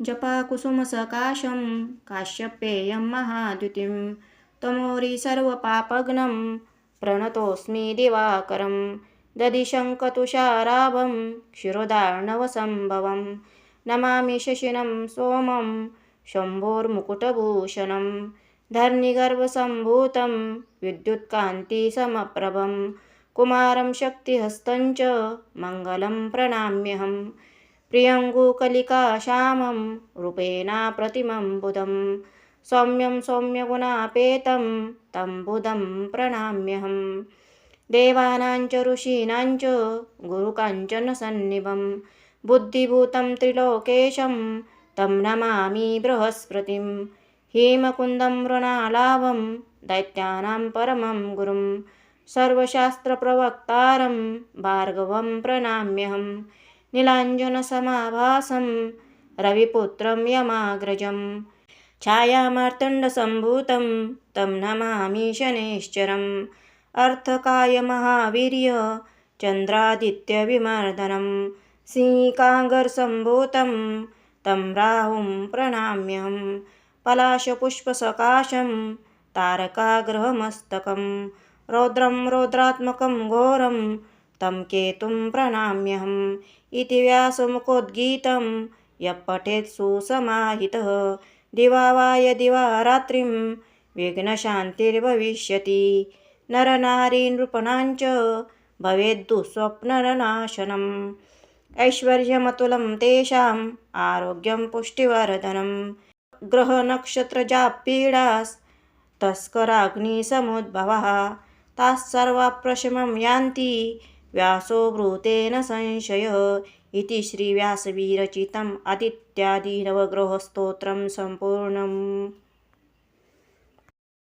जपाकुसुमसकाशं काश्यपेयं महाद्युतिं तमोरि सर्वपापघ्नं प्रणतोऽस्मि दिवाकरं दधिशङ्खतुषाराभं क्षीरोदार्णवसम्भवं नमामि शशिनं सोमं शम्भोर्मुकुटभूषणं धरणिगर्भसम्भूतं विद्युत्कान्तिसमप्रभं कुमारं शक्तिहस्तं च मङ्गलं प्रणम्यहं प्रियङ्गुकलिकाश्यामं रूपेणा प्रतिमं बुधं सौम्यं सौम्यगुणापेतं तं बुधं प्रणम्यहं देवानां च ऋषीणां च गुरुकाञ्चनसन्निभं बुद्धिभूतं त्रिलोकेशं तं नमामि बृहस्पतिं हेमकुन्दं मृणालाभं दैत्यानां परमं गुरुं सर्वशास्त्रप्रवक्तारं भार्गवं प्रणम्यहं नीलाञ्जनसमाभासं रविपुत्रं यमाग्रजं छायामार्तण्डसम्भूतं तं नमामि शनैश्चरम् अर्थकायमहावीर्य चन्द्रादित्यविमर्दनं सिंहिकाङ्गरसम्भूतं तं राहुं प्रणम्यहं पलाशपुष्पसकाशं तारकाग्रहमस्तकं रौद्रं रौद्रात्मकं घोरं तं केतुं प्रणम्यहम् इति व्यासमुखोद्गीतं यः पठेत् सुसमाहितः दिवावाय दिवारात्रिं विघ्नशान्तिर्भविष्यति नरनारीनृपणां च भवेद्दुःस्वप्ननाशनम् ऐश्वर्यमतुलं तेषाम् आरोग्यं पुष्टिवर्धनं ग्रहनक्षत्रजापीडास्तस्कराग्निसमुद्भवः ताः सर्वा प्रशमं यान्ति व्यासो ब्रूतेन संशयः इति श्रीव्यासविरचितम् आदित्यादि नवग्रहस्तोत्रं सम्पूर्णम्।